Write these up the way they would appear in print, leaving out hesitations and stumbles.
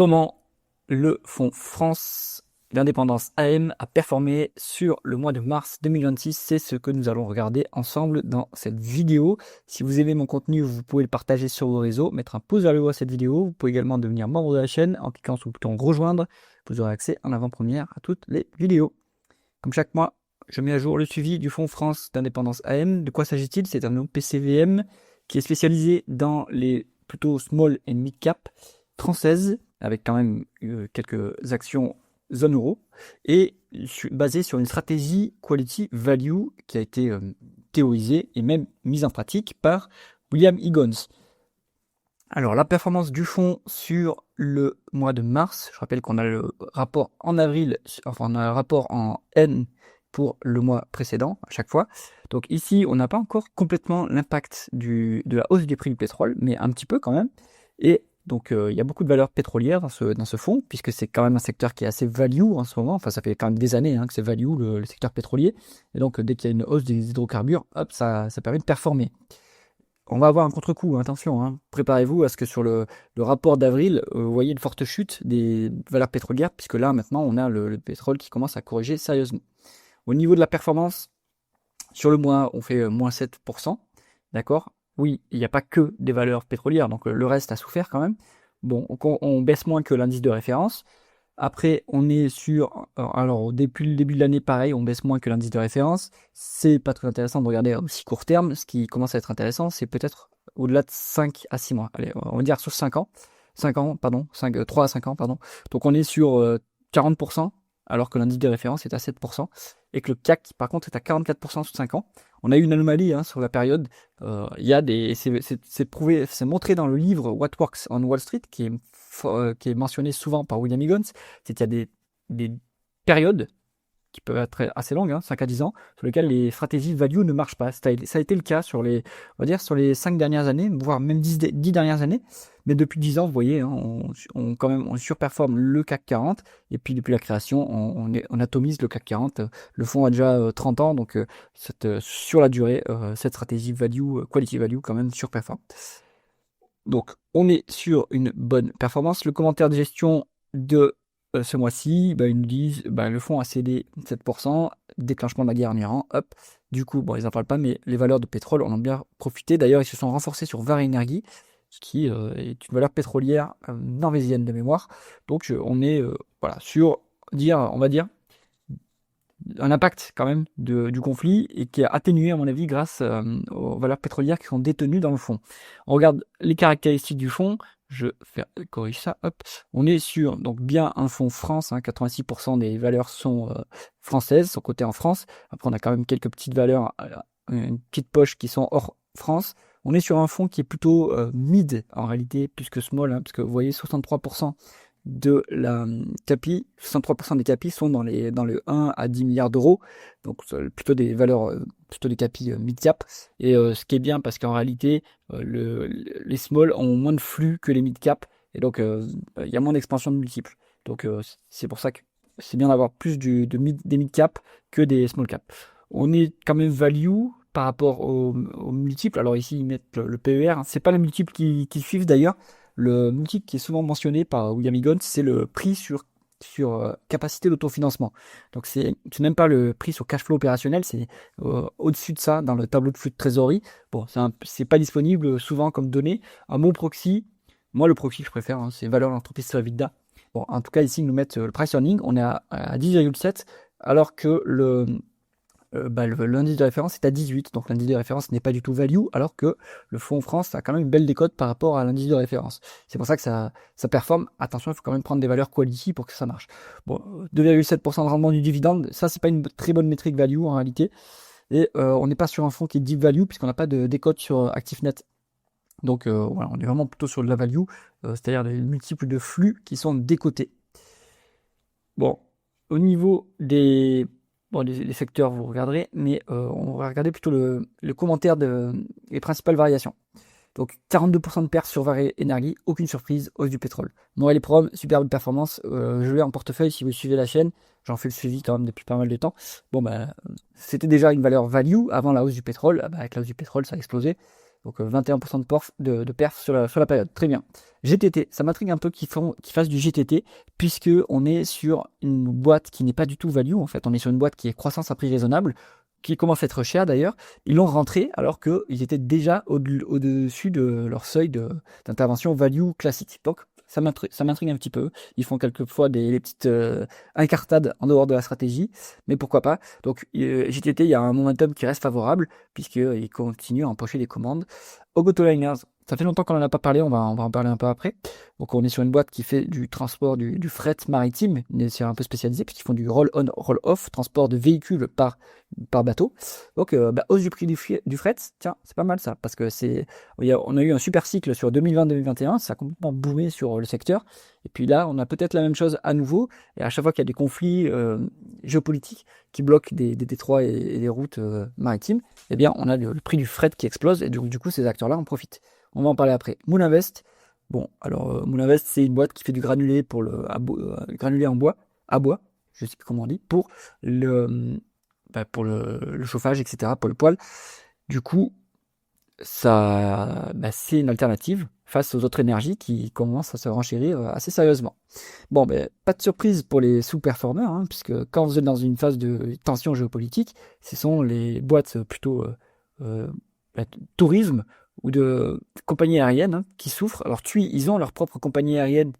Comment le fonds France d'indépendance AM a performé sur le mois de mars 2026. C'est ce que nous allons regarder ensemble dans cette vidéo. Si vous aimez mon contenu, vous pouvez le partager sur vos réseaux, mettre un pouce vers le haut à cette vidéo. Vous pouvez également devenir membre de la chaîne en cliquant sur le bouton rejoindre. Vous aurez accès en avant-première à toutes les vidéos. Comme chaque mois, je mets à jour le suivi du fonds France d'indépendance AM. De quoi s'agit-il? C'est un PCVM qui est spécialisé dans les plutôt small and mid cap françaises, avec quand même quelques actions zone euro, et basé sur une stratégie quality value qui a été théorisée et même mise en pratique par William Higgins. Alors, la performance du fonds sur le mois de mars, je rappelle qu'on a le rapport en avril, enfin on a le rapport en N pour le mois précédent à chaque fois. Donc ici, on n'a pas encore complètement l'impact de la hausse des prix du pétrole, mais un petit peu quand même. Et donc il y a beaucoup de valeurs pétrolières dans ce fonds, puisque c'est quand même un secteur qui est assez value en ce moment. Enfin, ça fait quand même des années que c'est value le secteur pétrolier. Et donc dès qu'il y a une hausse des hydrocarbures, hop, ça permet de performer. On va avoir un contre-coup, attention, préparez-vous à ce que sur le rapport d'avril, vous voyez une forte chute des valeurs pétrolières, puisque là maintenant on a le pétrole qui commence à corriger sérieusement. Au niveau de la performance, sur le mois on fait moins 7%, d'accord? Oui, il n'y a pas que des valeurs pétrolières, donc le reste a souffert quand même. Bon, on baisse moins que l'indice de référence. Après, on est sur... Alors, depuis le début de l'année, pareil, on baisse moins que l'indice de référence. C'est pas très intéressant de regarder aussi court terme. Ce qui commence à être intéressant, c'est peut-être au-delà de 5 à 6 mois. Allez, on va dire sur 5 ans. 3 à 5 ans, pardon. Donc, on est sur 40%, alors que l'indice de référence est à 7%. Et que le CAC, par contre, est à 44% sur 5 ans. On a eu une anomalie sur la période. Il y a des... C'est prouvé, c'est montré dans le livre What Works on Wall Street, qui est mentionné souvent par William Higgins, c'est qu'il y a des périodes qui peuvent être assez longues, 5 à 10 ans, sur lesquelles les stratégies value ne marchent pas. Ça a été le cas sur les 5 dernières années, voire même 10 dernières années. Mais depuis 10 ans, vous voyez, on surperforme le CAC 40. Et puis depuis la création, on atomise le CAC 40. Le fonds a déjà 30 ans, donc sur la durée, cette stratégie value, quality value, quand même surperforme. Donc, on est sur une bonne performance. Le commentaire de gestion de ce mois-ci, ils nous disent le fonds a cédé 7%, déclenchement de la guerre en Iran, hop. Du coup, ils n'en parlent pas, mais les valeurs de pétrole en ont bien profité. D'ailleurs, ils se sont renforcés sur Vår Energi, qui est une valeur pétrolière norvégienne de mémoire. Donc, on est sur, on va dire, un impact quand même du conflit et qui est atténué à mon avis grâce aux valeurs pétrolières qui sont détenues dans le fonds. On regarde les caractéristiques du fonds, je corrige ça, hop. On est sur donc bien un fonds France, 86% des valeurs sont françaises, sont cotées en France. Après on a quand même quelques petites valeurs, une petite poche qui sont hors France. On est sur un fonds qui est plutôt mid en réalité plus que small, parce que vous voyez 63% de la tapis, 63% des tapis sont dans le 1 à 10 milliards d'euros, donc plutôt des valeurs, plutôt des tapis mid-cap, et ce qui est bien parce qu'en réalité, les small ont moins de flux que les mid-cap, et donc il y a moins d'expansion de multiples. Donc c'est pour ça que c'est bien d'avoir plus des mid-cap que des small-cap. On est quand même value par rapport aux multiples. Alors ici, ils mettent le PER, c'est pas les multiples qui suivent d'ailleurs. Le multiple qui est souvent mentionné par William Higgins, c'est le prix sur capacité d'autofinancement. Donc c'est même pas le prix sur cash flow opérationnel, c'est au-dessus de ça dans le tableau de flux de trésorerie. Bon, c'est pas disponible souvent comme données. Un bon proxy, moi le proxy que je préfère, c'est valeur de l'entreprise sur EBITDA. Bon, en tout cas ici ils nous mettent le price earning, on est à 10,7, alors que l'indice de référence est à 18, donc l'indice de référence n'est pas du tout value, alors que le fonds France a quand même une belle décote par rapport à l'indice de référence. C'est pour ça que ça performe. Attention, il faut quand même prendre des valeurs quality pour que ça marche. Bon, 2,7% de rendement du dividende, ça c'est pas une très bonne métrique value en réalité. Et on n'est pas sur un fonds qui est deep value, puisqu'on n'a pas de décote sur ActiveNet. Donc on est vraiment plutôt sur de la value, c'est-à-dire des multiples de flux qui sont décotés. Bon, au niveau des secteurs, vous regarderez, mais on va regarder plutôt le commentaire les principales variations. Donc 42% de pertes sur Vår Energi, aucune surprise, hausse du pétrole. Noël et Prom, superbe performance, je l'ai en portefeuille si vous suivez la chaîne, j'en fais le suivi quand même depuis pas mal de temps. Bon c'était déjà une valeur value avant la hausse du pétrole, avec la hausse du pétrole ça a explosé. Donc 21% de perf sur la période. Très bien. GTT, ça m'intrigue un peu qu'ils fassent du GTT, puisque on est sur une boîte qui n'est pas du tout value. En fait, on est sur une boîte qui est croissance à prix raisonnable, qui commence à être chère d'ailleurs. Ils l'ont rentré alors qu'ils étaient déjà au-dessus de leur seuil d'intervention value classique. Donc ça m'intrigue un petit peu. Ils font quelquefois des petites incartades en dehors de la stratégie, mais pourquoi pas. Donc JTT, il y a un momentum qui reste favorable, puisqu'ils continuent à empocher des commandes. Ogotoliners, ça fait longtemps qu'on n'en a pas parlé, on va en parler un peu après. Donc on est sur une boîte qui fait du transport, du fret maritime, mais c'est un peu spécialisé, puisqu'ils font du roll-on, roll-off, transport de véhicules par bateau. Donc hausse du prix du fret, tiens, c'est pas mal ça, parce que on a eu un super cycle sur 2020-2021, ça a complètement boomé sur le secteur, et puis là on a peut-être la même chose à nouveau, et à chaque fois qu'il y a des conflits géopolitiques qui bloquent des détroits et des routes maritimes, eh bien on a le prix du fret qui explose, et du coup ces acteurs-là en profitent. On va en parler après. Mooninvest, bon, alors Mooninvest c'est une boîte qui fait du granulé granulé en bois, à bois, je sais plus comment on dit, pour le chauffage, etc., pour le poêle. Du coup, ça, c'est une alternative face aux autres énergies qui commencent à se renchérir assez sérieusement. Bon, pas de surprise pour les sous-performeurs, hein, puisque quand vous êtes dans une phase de tension géopolitique, ce sont les boîtes plutôt tourisme ou de compagnies aériennes hein, qui souffrent. Alors TUI, ils ont leur propre compagnie aérienne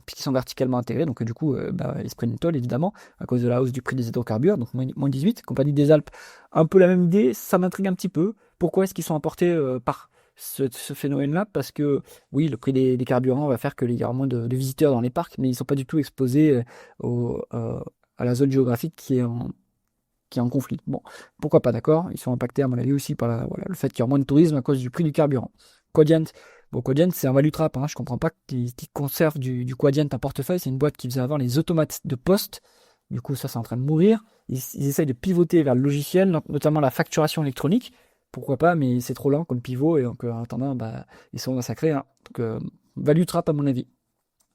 puisqu'ils sont verticalement intégrés, donc du coup, ils se prennent une tolle, évidemment, à cause de la hausse du prix des hydrocarbures, donc moins 18, Compagnie des Alpes, un peu la même idée, ça m'intrigue un petit peu. Pourquoi est-ce qu'ils sont emportés par ce phénomène-là? Parce que, oui, le prix des carburants va faire qu'il y aura moins de visiteurs dans les parcs, mais ils ne sont pas du tout exposés à la zone géographique qui est en conflit. Bon, pourquoi pas, d'accord? Ils sont impactés, à mon avis, aussi par le fait qu'il y aura moins de tourisme à cause du prix du carburant. Quadient, bon, Quadient, c'est un value trap, hein. Je comprends pas qu'ils conservent du Quadient en portefeuille. C'est une boîte qui faisait avant les automates de poste. Du coup, ça, c'est en train de mourir. Ils essayent de pivoter vers le logiciel, notamment la facturation électronique. Pourquoi pas, mais c'est trop lent comme pivot, et donc, en attendant, ils sont massacrés, hein. Donc, value trap, à mon avis.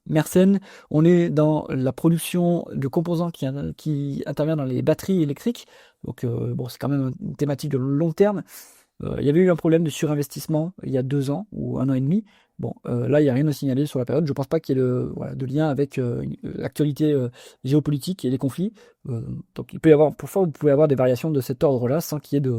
Mersenne, on est dans la production de composants qui intervient dans les batteries électriques. Donc, c'est quand même une thématique de long terme. Il y avait eu un problème de surinvestissement il y a 2 ans ou 1 an et demi. Bon, là, il n'y a rien à signaler sur la période. Je ne pense pas qu'il y ait de lien avec l'actualité géopolitique et les conflits. Donc, il peut y avoir, parfois, vous pouvez avoir des variations de cet ordre-là sans qu'il y ait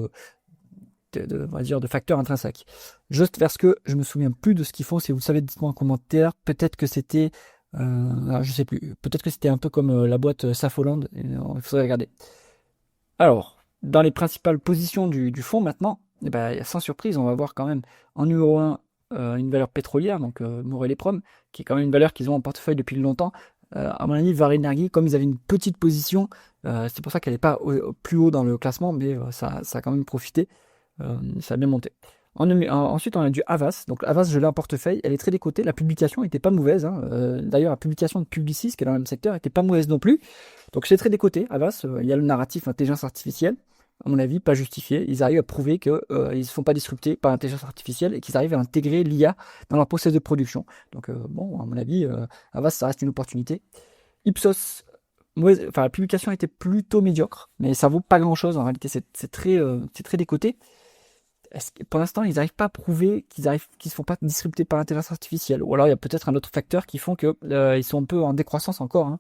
on va dire, de facteurs intrinsèques. Juste parce que je me souviens plus de ce qu'ils font. Si vous le savez, dites-moi en commentaire. Peut-être que c'était, je sais plus. Peut-être que c'était un peu comme la boîte Safoland. Il faudrait regarder. Alors, dans les principales positions du fonds maintenant, sans surprise, on va voir quand même en numéro 1 une valeur pétrolière, donc Morel et Prom, qui est quand même une valeur qu'ils ont en portefeuille depuis longtemps. À mon avis, Vår Energi, comme ils avaient une petite position, c'est pour ça qu'elle n'est pas plus haut dans le classement, mais ça a quand même profité. Ça a bien monté. Ensuite, on a du Havas. Donc, Havas, je l'ai en portefeuille. Elle est très décotée. La publication n'était pas mauvaise, hein. D'ailleurs, la publication de Publicis, qui est dans le même secteur, n'était pas mauvaise non plus. Donc, c'est très décoté, Havas. Il y a le narratif intelligence artificielle. À mon avis, pas justifié. Ils arrivent à prouver qu'ils ne se font pas disrupter par l'intelligence artificielle et qu'ils arrivent à intégrer l'IA dans leur process de production. Donc, à mon avis, Havas, ça reste une opportunité. Ipsos, la publication était plutôt médiocre, mais ça vaut pas grand-chose. En réalité, c'est très décoté. Pour l'instant, ils n'arrivent pas à prouver qu'ils se font pas disrupter par l'intelligence artificielle. Ou alors, il y a peut-être un autre facteur qui font qu'ils sont un peu en décroissance encore, hein.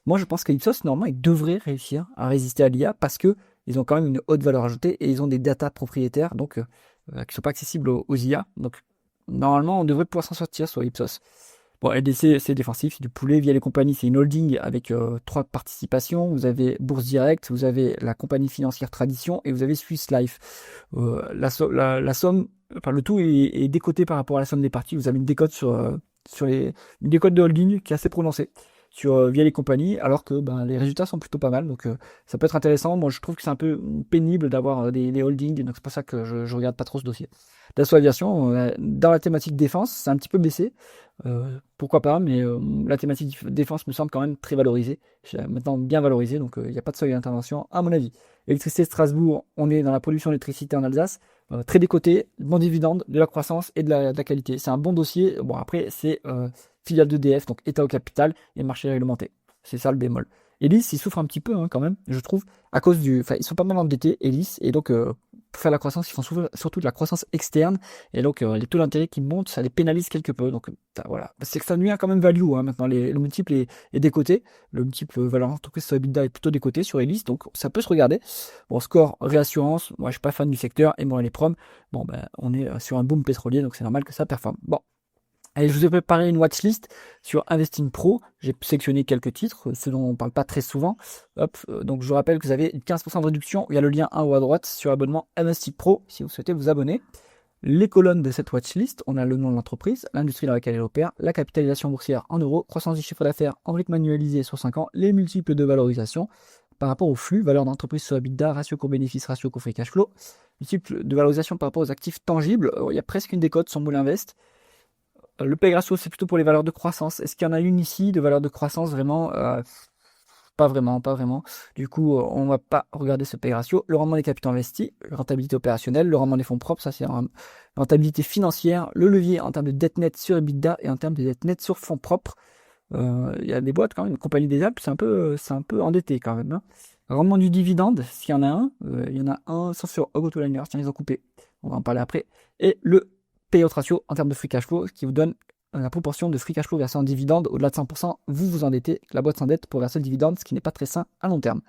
Moi, je pense qu'Ipsos, normalement, ils devraient réussir à résister à l'IA parce que ils ont quand même une haute valeur ajoutée et ils ont des datas propriétaires donc qui ne sont pas accessibles aux IA. Donc, normalement, on devrait pouvoir s'en sortir sur Ipsos. Bon, LDC, c'est défensif, c'est du poulet via les compagnies, c'est une holding avec 3 participations. Vous avez Bourse Direct, vous avez la compagnie financière Tradition et vous avez Swiss Life. La somme, le tout est décoté par rapport à la somme des parties. Vous avez une décote une décote de holding qui est assez prononcée via les compagnies, alors que les résultats sont plutôt pas mal, donc ça peut être intéressant. Moi, je trouve que c'est un peu pénible d'avoir les holdings, donc c'est pour ça que je regarde pas trop ce dossier. Dassault Aviation, dans la thématique défense, c'est un petit peu baissé, pourquoi pas, mais la thématique défense me semble quand même très valorisée, maintenant bien valorisée, donc il n'y a pas de seuil d'intervention à mon avis. Électricité Strasbourg, on est dans la production d'électricité en Alsace, très décoté, bon dividende, de la croissance et de la qualité. C'est un bon dossier. Bon, après, c'est filiale d'EDF, donc État au capital et marché réglementé. C'est ça le bémol. Elis, il souffre un petit peu hein, quand même, je trouve, à cause ils sont pas mal endettés, Elis, et donc pour faire la croissance, ils font surtout de la croissance externe. Et donc, les taux d'intérêt qui montent, ça les pénalise quelque peu. Donc, voilà. C'est que ça nuit quand même value. Hein. Maintenant, le multiple est décoté. Le multiple valeur d'entreprise sur EBITDA est plutôt décoté sur Elis. Donc, ça peut se regarder. Bon, score réassurance. Moi, je suis pas fan du secteur. Et moi, les prom. Bon, ben, on est sur un boom pétrolier. Donc, c'est normal que ça performe. Bon. Allez, je vous ai préparé une watchlist sur Investing Pro. J'ai sélectionné quelques titres, ceux dont on ne parle pas très souvent. Hop, donc je vous rappelle que vous avez 15% de réduction. Il y a le lien en haut à droite sur l'abonnement Investing Pro si vous souhaitez vous abonner. Les colonnes de cette watchlist, on a le nom de l'entreprise, l'industrie dans laquelle elle opère, la capitalisation boursière en euros, croissance du chiffre d'affaires en rythme annualisé sur 5 ans, les multiples de valorisation par rapport au flux, valeur d'entreprise sur EBITDA, ratio court-bénéfice, ratio court-free cash flow, multiples de valorisation par rapport aux actifs tangibles. Il y a presque une décote sur Moule-Invest. Le PEG ratio, c'est plutôt pour les valeurs de croissance. Est-ce qu'il y en a une ici de valeur de croissance vraiment pas vraiment, pas vraiment. Du coup, on va pas regarder ce PEG ratio. Le rendement des capitaux investis, la rentabilité opérationnelle, le rendement des fonds propres, ça c'est la rentabilité financière, le levier en termes de dette nette sur EBITDA et en termes de dette nette sur fonds propres. Il y a des boîtes quand même, une compagnie des Alpes, c'est un peu endetté quand même. Hein. Rendement du dividende, s'il y en a un, il y en a un, sans sur Autoliner, tiens, ils ont coupé. On va en parler après. Et le payout ratio en termes de free cash flow, ce qui vous donne la proportion de free cash flow versé en dividende. Au-delà de 100%, vous vous endettez, la boîte s'endette pour verser le dividende, ce qui n'est pas très sain à long terme.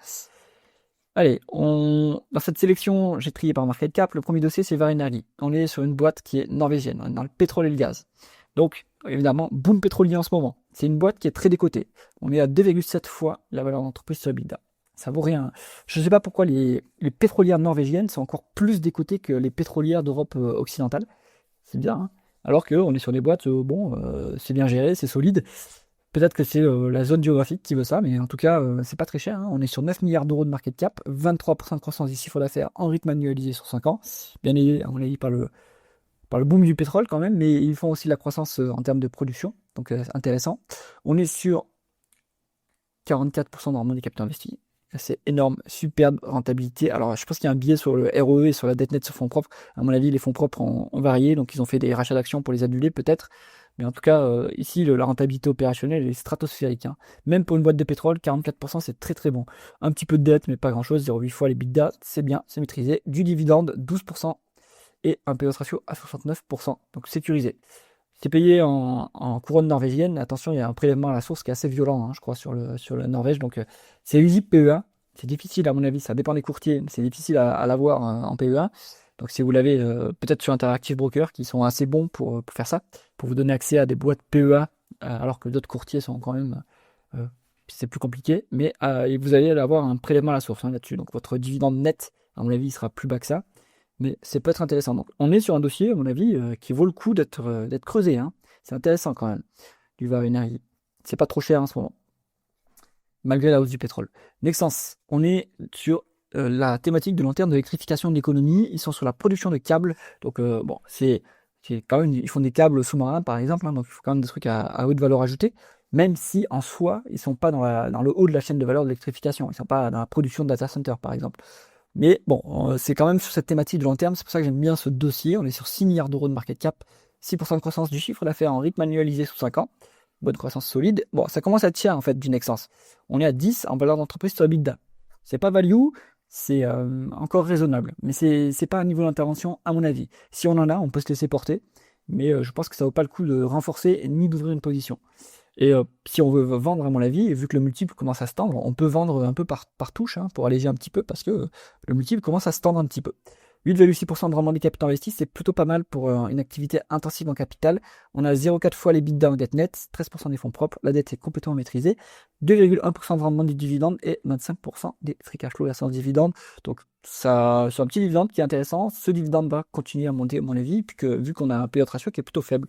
Allez, dans cette sélection, j'ai trié par market cap. Le premier dossier, c'est Vår Energi. On est sur une boîte qui est norvégienne, on est dans le pétrole et le gaz. Donc, évidemment, boom pétrolier en ce moment. C'est une boîte qui est très décotée. On est à 2,7 fois la valeur d'entreprise sur EBITDA. Ça vaut rien. Je ne sais pas pourquoi les pétrolières norvégiennes sont encore plus décotées que les pétrolières d'Europe occidentale. C'est bien, hein. Alors qu'on est sur des boîtes, c'est bien géré, c'est solide. Peut-être que c'est la zone géographique qui veut ça, mais en tout cas, c'est pas très cher. Hein. On est sur 9 milliards d'euros de market cap, 23% de croissance du chiffre d'affaires en rythme annualisé sur 5 ans. Bien aidé, on l'a dit, par le boom du pétrole quand même, mais ils font aussi la croissance en termes de production, donc intéressant. On est sur 44% de rendement des capitaux investis. C'est énorme, superbe rentabilité. Alors, je pense qu'il y a un biais sur le ROE et sur la dette nette sur fonds propres. À mon avis, les fonds propres ont varié, donc ils ont fait des rachats d'actions pour les annuler peut-être. Mais en tout cas, ici, la rentabilité opérationnelle est stratosphérique. Hein. Même pour une boîte de pétrole, 44%, c'est très très bon. Un petit peu de dette, mais pas grand-chose. 0,8 fois les EBITDA, c'est bien, c'est maîtrisé. Du dividende, 12%. Et un payout ratio à 69%. Donc sécurisé. C'est payé en couronne norvégienne. Attention, il y a un prélèvement à la source qui est assez violent, hein, je crois, sur la Norvège. Donc, c'est lisible PEA. C'est difficile, à mon avis. Ça dépend des courtiers. C'est difficile à l'avoir en PEA. Donc, si vous l'avez, peut-être sur Interactive Broker, qui sont assez bons pour faire ça, pour vous donner accès à des boîtes PEA, alors que d'autres courtiers sont quand même. C'est plus compliqué. Mais vous allez avoir un prélèvement à la source là-dessus. Donc, votre dividende net, à mon avis, il sera plus bas que ça. Mais c'est peut être intéressant. Donc, on est sur un dossier, à mon avis, qui vaut le coup d'être creusé. Hein. C'est intéressant quand même, du Vår Energi. C'est pas trop cher en ce moment, malgré la hausse du pétrole. Nexans, on est sur la thématique de long terme de l'électrification de l'économie. Ils sont sur la production de câbles. Donc, bon, c'est quand même, ils font des câbles sous-marins, par exemple. Hein, donc, il faut quand même des trucs à haute valeur ajoutée. Même si, en soi, ils sont pas dans le haut de la chaîne de valeur de l'électrification. Ils sont pas dans la production de data center, par exemple. Mais bon, c'est quand même sur cette thématique de long terme, c'est pour ça que j'aime bien ce dossier. On est sur 6 milliards d'euros de market cap, 6% de croissance du chiffre d'affaires en rythme annualisé sous 5 ans. Bonne croissance solide. Bon, ça commence à être cher en fait du Nexans. On est à 10 en valeur d'entreprise sur EBITDA. C'est pas value, c'est encore raisonnable. Mais c'est pas un niveau d'intervention à mon avis. Si on en a, on peut se laisser porter. Mais je pense que ça vaut pas le coup de renforcer ni d'ouvrir une position. Et si on veut vendre, à mon avis, et vu que le multiple commence à se tendre, on peut vendre un peu par touche, hein, pour alléger un petit peu, parce que le multiple commence à se tendre un petit peu. 8,6% de rendement des capitaux investis, c'est plutôt pas mal pour une activité intensive en capital. On a 0,4 fois les bidas en dette nette, 13% des fonds propres, la dette est complètement maîtrisée, 2,1% de rendement du dividende et 25% des free cash flow versés en dividende. Donc ça, c'est un petit dividende qui est intéressant. Ce dividende va continuer à monter, à mon avis, puisque vu qu'on a un payout ratio qui est plutôt faible.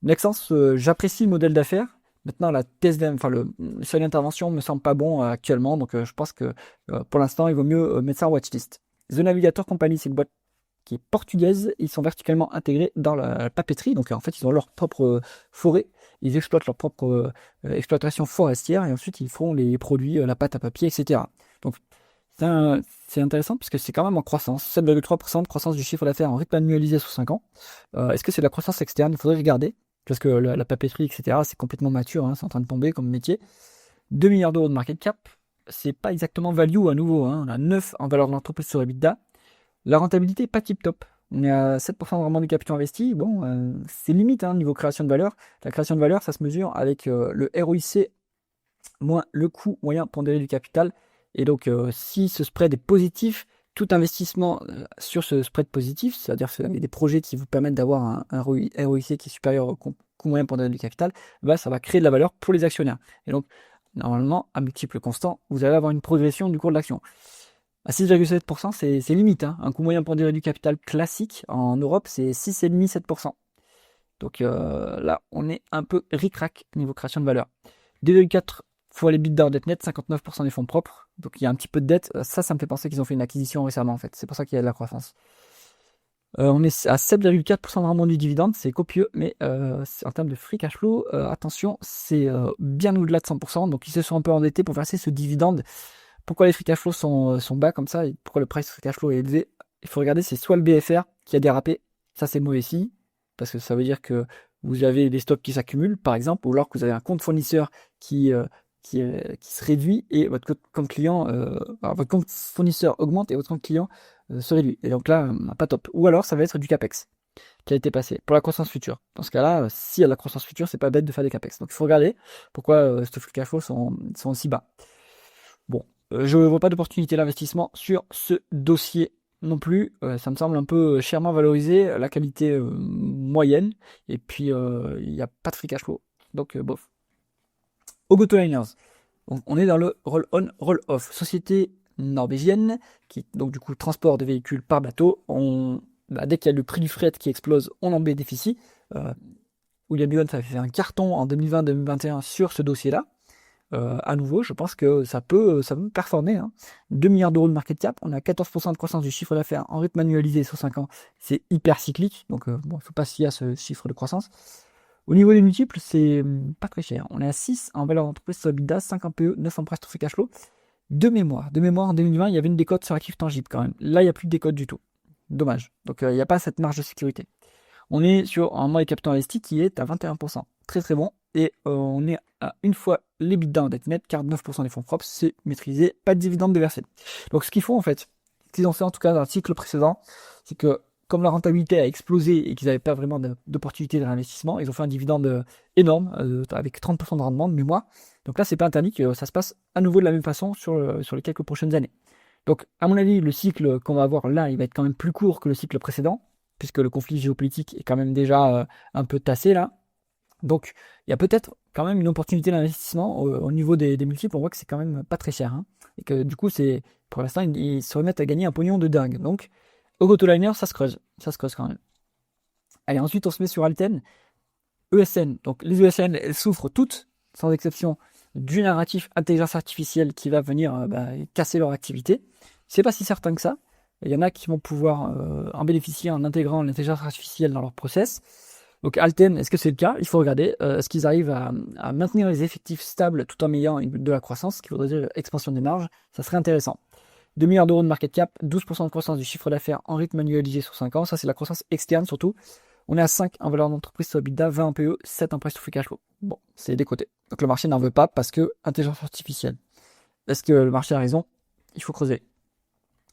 Nexans, j'apprécie le modèle d'affaires. Maintenant, la TSVM, le seuil d'intervention me semble pas bon actuellement, donc je pense que pour l'instant, il vaut mieux mettre ça en watchlist. The Navigator Company, c'est une boîte qui est portugaise. Ils sont verticalement intégrés dans la papeterie, donc en fait, ils ont leur propre forêt. Ils exploitent leur propre exploitation forestière et ensuite ils font les produits, la pâte à papier, etc. Donc c'est intéressant parce que c'est quand même en croissance, 7,3% de croissance du chiffre d'affaires en rythme annualisé sur 5 ans. Est-ce que c'est de la croissance externe? Il faudrait regarder. Parce que la papeterie, etc., c'est complètement mature, hein, c'est en train de tomber comme métier. 2 milliards d'euros de market cap, c'est pas exactement value à nouveau. Hein. On a 9 en valeur de l'entreprise sur EBITDA. La rentabilité est pas tip top. On est à 7% de rendement du capital investi. Bon, c'est limite hein, niveau création de valeur. La création de valeur, ça se mesure avec le ROIC moins le coût moyen pondéré du capital. Et donc, si ce spread est positif, tout investissement sur ce spread positif, c'est-à-dire que vous avez des projets qui vous permettent d'avoir un ROIC qui est supérieur au coût moyen pondéré du capital, bah, ça va créer de la valeur pour les actionnaires. Et donc, normalement, à multiples constants, vous allez avoir une progression du cours de l'action. À 6,7%, c'est limite. Hein. Un coût moyen pondéré du capital classique en Europe, c'est 6,5-7%. Donc là, on est un peu ric-rac niveau création de valeur. 2,4 fois les l'EBITDA en dette nette, 59% des fonds propres. Donc il y a un petit peu de dette. Ça me fait penser qu'ils ont fait une acquisition récemment en fait. C'est pour ça qu'il y a de la croissance. On est à 7,4% de rendement du dividende, c'est copieux, mais en termes de free cash flow, attention, c'est bien au-delà de 100%. Donc ils se sont un peu endettés pour verser ce dividende. Pourquoi les free cash flow sont bas comme ça et pourquoi le price free cash flow est élevé? Il faut regarder, c'est soit le BFR qui a dérapé, ça c'est mauvais signe, parce que ça veut dire que vous avez des stocks qui s'accumulent, par exemple, ou alors que vous avez un compte fournisseur qui se réduit et votre compte client, votre compte fournisseur augmente et votre compte client se réduit. Et donc là, pas top. Ou alors ça va être du CAPEX qui a été passé pour la croissance future. Dans ce cas-là, s'il y a la croissance future, c'est pas bête de faire des CAPEX. Donc il faut regarder pourquoi ces free cash flow sont aussi bas. Bon, je ne vois pas d'opportunité d'investissement sur ce dossier non plus. Ça me semble un peu chèrement valorisé, la qualité moyenne, et puis il n'y a pas de free cash flow. Donc bof. Ogoto Liners. Donc, on est dans le roll-on, roll-off. Société norvégienne qui, donc du coup, transport de véhicules par bateau. Dès qu'il y a le prix du fret qui explose, on en bénéficie. William Bigon, ça a fait un carton en 2020-2021 sur ce dossier-là. À nouveau, je pense que ça peut performer. Hein. 2 milliards d'euros de market cap, on a 14% de croissance du chiffre d'affaires en rythme annualisé sur 5 ans. C'est hyper cyclique, donc il ne faut pas se fier à ce chiffre de croissance. Au niveau des multiples, c'est pas très cher. On est à 6 en valeur d'entreprise sur EBITDA, 5 en PE, 9 en price to free cash flow. De mémoire, en 2020, il y avait une décote sur actif tangible quand même. Là, il n'y a plus de décote du tout. Dommage. Donc il n'y a pas cette marge de sécurité. On est sur un mois de capital investi qui est à 21%. Très très bon. Et on est à une fois l'EBITDA en dette nette, 49% des fonds propres, c'est maîtrisé, pas de dividendes déversés. Donc ce qu'ils font en fait, ce qu'ils ont fait en tout cas dans le cycle précédent, c'est que comme la rentabilité a explosé et qu'ils n'avaient pas vraiment d'opportunité de réinvestissement, ils ont fait un dividende énorme avec 30% de rendement de mémoire. Donc là, c'est pas interdit que ça se passe à nouveau de la même façon sur les quelques prochaines années. Donc à mon avis, le cycle qu'on va avoir là, il va être quand même plus court que le cycle précédent, puisque le conflit géopolitique est quand même déjà un peu tassé là. Donc il y a peut-être quand même une opportunité d'investissement au niveau des multiples. On voit que c'est quand même pas très cher. Hein, et que du coup, pour l'instant, ils se remettent à gagner un pognon de dingue. Donc Ogotoliner, ça se creuse quand même. Allez, ensuite on se met sur Alten. ESN, donc les ESN, elles souffrent toutes, sans exception, du narratif intelligence artificielle qui va venir casser leur activité. C'est pas si certain que ça. Il y en a qui vont pouvoir en bénéficier en intégrant l'intelligence artificielle dans leur process. Donc Alten, est-ce que c'est le cas? Il faut regarder. Est-ce qu'ils arrivent à maintenir les effectifs stables tout en ayant de la croissance, ce qui voudrait dire expansion des marges? Ça serait intéressant. 2 milliards d'euros de market cap, 12% de croissance du chiffre d'affaires en rythme annualisé sur 5 ans. Ça, c'est la croissance externe surtout. On est à 5 en valeur d'entreprise sur EBITDA, 20 en PE, 7 en price to free cash flow. Bon, c'est décoté. Donc le marché n'en veut pas parce que intelligence artificielle. Est-ce que le marché a raison? Il faut creuser.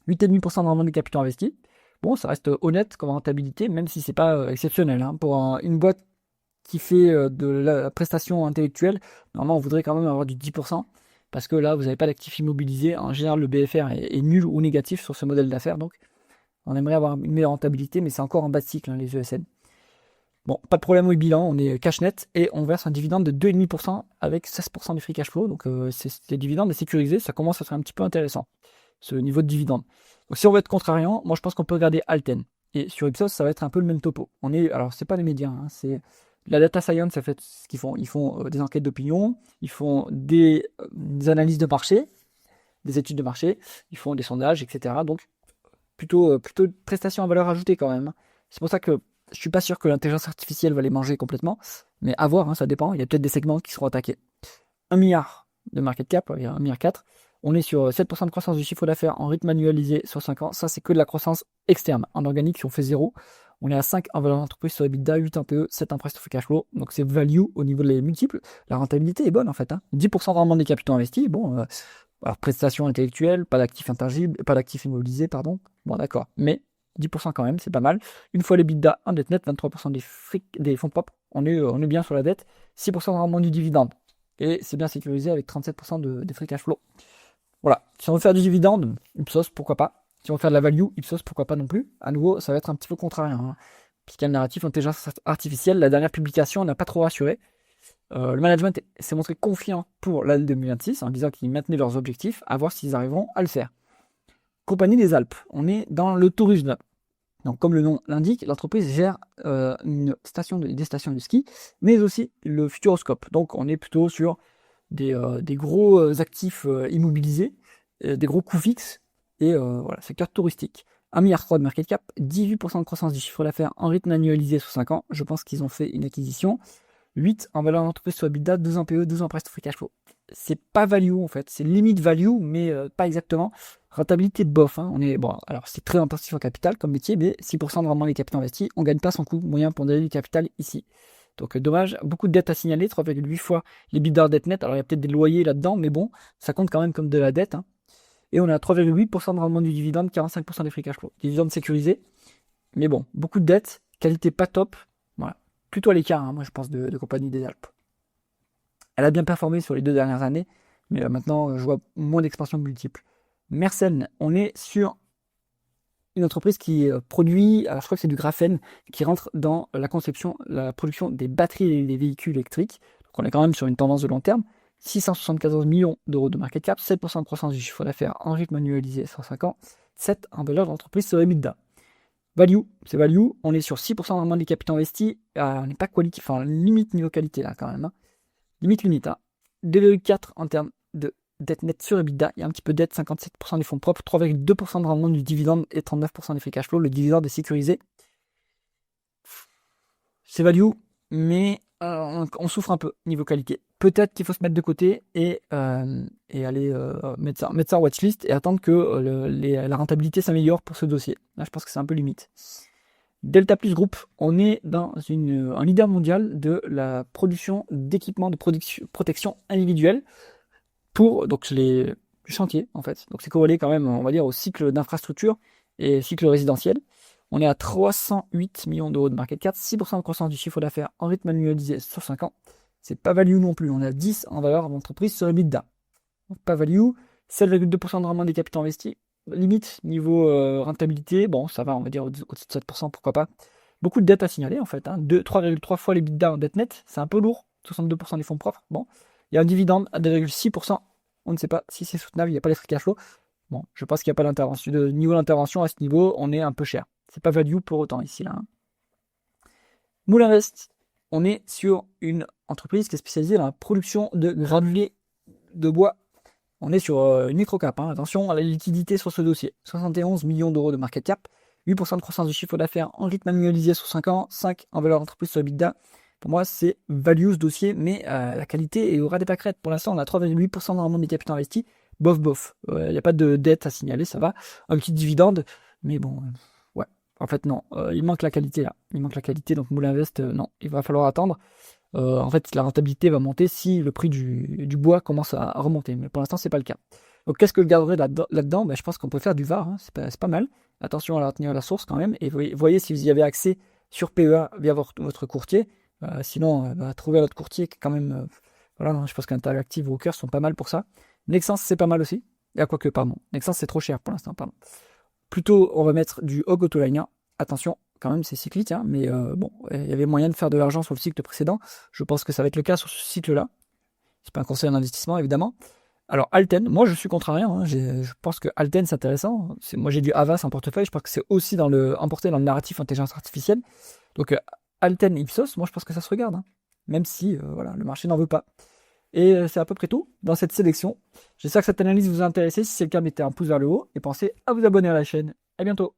8,5% de rendement du capital investi. Bon, ça reste honnête comme rentabilité, même si c'est pas exceptionnel. Hein. Pour une boîte qui fait de la prestation intellectuelle, normalement, on voudrait quand même avoir du 10%, parce que là, vous n'avez pas d'actifs immobilisés. En général, le BFR est nul ou négatif sur ce modèle d'affaires, donc on aimerait avoir une meilleure rentabilité, mais c'est encore en bas de cycle, hein, les ESN. Bon, pas de problème au bilan, on est cash net, et on verse un dividende de 2,5% avec 16% du free cash flow, donc les dividendes sécurisés, ça commence à être un petit peu intéressant, ce niveau de dividende. Donc si on veut être contrariant, moi je pense qu'on peut regarder Alten. Et sur Ipsos, ça va être un peu le même topo. Alors c'est pas les médias, hein, c'est la data science, ça fait ce qu'ils font. Ils font des enquêtes d'opinion, ils font des analyses de marché, des études de marché, ils font des sondages, etc. Donc plutôt de prestations à valeur ajoutée quand même. C'est pour ça que je suis pas sûr que l'intelligence artificielle va les manger complètement, mais à voir, hein, ça dépend. Il y a peut-être des segments qui seront attaqués. 1 milliard de market cap, il y a 1,4 milliard. On est sur 7% de croissance du chiffre d'affaires en rythme annualisé sur 5 ans. Ça, c'est que de la croissance externe. En organique, si on fait 0, on est à 5 en valeur d'entreprise sur EBITDA, 8 en PE, 7 en price to free cash flow. Donc c'est value au niveau des multiples. La rentabilité est bonne en fait. Hein. 10% de rendement des capitaux investis. Bon, Alors, prestations intellectuelles, pas d'actifs intangibles, pas d'actifs immobilisés, pardon. Bon, d'accord. Mais 10% quand même, c'est pas mal. Une fois l'EBITDA en dette nette, 23% des fonds propres, on est bien sur la dette. 6% de rendement du dividende. Et c'est bien sécurisé avec 37% de free cash flow. Voilà. Si on veut faire du dividende, Ipsos, pourquoi pas. Si on veut faire de la value, Ipsos, pourquoi pas non plus. À nouveau, ça va être un petit peu contraire, hein. Puisqu'il y a le narratif intelligence artificielle, la dernière publication n'a pas trop rassuré. Le management s'est montré confiant pour l'année 2026 en disant qu'ils maintenaient leurs objectifs, à voir s'ils arriveront à le faire. Compagnie des Alpes, on est dans le tourisme. Donc, comme le nom l'indique, l'entreprise gère des stations de ski, mais aussi le Futuroscope. Donc, on est plutôt sur des gros actifs immobilisés, des gros coûts fixes, et voilà, secteur touristique. 1,3 milliard de market cap, 18% de croissance du chiffre d'affaires en rythme annualisé sur 5 ans. Je pense qu'ils ont fait une acquisition. 8 en valeur d'entreprise sur EBITDA, 12 en PE, 12 en presto free cash flow. C'est pas value en fait, c'est limite value, mais pas exactement. Rentabilité de bof, hein. On est, bon, alors c'est très intensif en capital comme métier, mais 6% de rendement des capitaux investis, on gagne pas son coût moyen pour donner du capital ici. Donc dommage, beaucoup de dettes à signaler, 3,8 fois les bidas dette nette. Alors il y a peut-être des loyers là-dedans, mais bon, ça compte quand même comme de la dette, hein. Et on a 3,8% de rendement du dividende, 45% des free cash flow. Dividende sécurisé, mais bon, beaucoup de dettes, qualité pas top. Voilà. Plutôt à l'écart, hein, moi je pense, de Compagnie des Alpes. Elle a bien performé sur les 2 dernières années, mais maintenant je vois moins d'expansion multiple. Mersenne, on est sur une entreprise qui produit, alors je crois que c'est du graphène, qui rentre dans la conception, la production des batteries et des véhicules électriques. Donc on est quand même sur une tendance de long terme. 674 millions d'euros de market cap, 7% de croissance du chiffre d'affaires en rythme annualisé sur 5 ans, 7 en valeur d'entreprise sur EBITDA. Value, c'est value, on est sur 6% de rendement des capitaux investis, on n'est pas qualité, enfin limite niveau qualité là quand même, hein. Limite, hein. 2,4 en termes de dette nette sur EBITDA, il y a un petit peu de dette, 57% des fonds propres, 3,2% de rendement du dividende et 39% des free cash flow. Le dividende est sécurisé. C'est value, mais on souffre un peu niveau qualité. Peut-être qu'il faut se mettre de côté et aller mettre ça en watchlist et attendre que la rentabilité s'améliore pour ce dossier. Là, je pense que c'est un peu limite. Delta Plus Group, on est dans un leader mondial de la production d'équipements de protection individuelle pour donc les chantiers en fait. Donc c'est corrélé quand même, on va dire, au cycle d'infrastructure et cycle résidentiel. On est à 308 millions d'euros de market cap, 6% de croissance du chiffre d'affaires en rythme annualisé sur 5 ans. C'est pas value non plus, on est à 10 en valeur d'entreprise sur EBITDA. Donc pas value, 7,2% de rendement des capitaux investis. Limite, niveau rentabilité, bon, ça va, on va dire au-dessus de 7%, pourquoi pas. Beaucoup de dettes à signaler, en fait, hein. 3,3 fois les bidas en dette nette, c'est un peu lourd. 62% des fonds propres, bon. Il y a un dividende à 2,6%. On ne sait pas si c'est soutenable, il n'y a pas les free cash flow. Bon, je pense qu'il n'y a pas d'intervention. De niveau d'intervention à ce niveau, on est un peu cher. C'est pas value pour autant ici, là, hein. Moulinvest, on est sur une entreprise qui est spécialisée dans la production de granulés de bois. On est sur une micro-cap, hein. Attention à la liquidité sur ce dossier. 71 millions d'euros de market cap, 8% de croissance du chiffre d'affaires en rythme annualisé sur 5 ans, 5 en valeur d'entreprise sur EBITDA. Pour moi, c'est value ce dossier, mais la qualité est au ras des pâquerettes. Pour l'instant, on a 3,8% de rendement des capitaux investis. Bof. Il n'y a pas de dette à signaler, ça va. Un petit dividende, mais bon, ouais. En fait, non. Il manque la qualité là. Il manque la qualité, donc Moulinvest, non. Il va falloir attendre. En fait, la rentabilité va monter si le prix du bois commence à remonter. Mais pour l'instant, c'est pas le cas. Donc, qu'est-ce que je garderai là-dedans? Je pense qu'on peut faire du VAR, hein. C'est pas mal. Attention à la retenir à la source quand même. Et voyez si vous y avez accès sur PEA via votre courtier. Sinon, trouver votre courtier qui est quand même... voilà, non, je pense qu'Interactive Brokers sont pas mal pour ça. Nexens, c'est pas mal aussi. Et à quoique, pardon. Nexens, c'est trop cher pour l'instant, pardon. Plutôt, on va mettre du Hog Autoliner. Attention, quand même, c'est cyclique, hein, mais bon, il y avait moyen de faire de l'argent sur le cycle précédent. Je pense que ça va être le cas sur ce cycle-là. C'est pas un conseil en investissement, évidemment. Alors, Alten, moi, je suis contrariant, hein, je pense que Alten, c'est intéressant. Moi, j'ai du Havas en portefeuille. Je pense que c'est aussi emporté dans le narratif intelligence artificielle. Donc, Alten Ipsos, moi, je pense que ça se regarde, hein, même si voilà, le marché n'en veut pas. Et c'est à peu près tout dans cette sélection. J'espère que cette analyse vous a intéressé. Si c'est le cas, mettez un pouce vers le haut et pensez à vous abonner à la chaîne. À bientôt.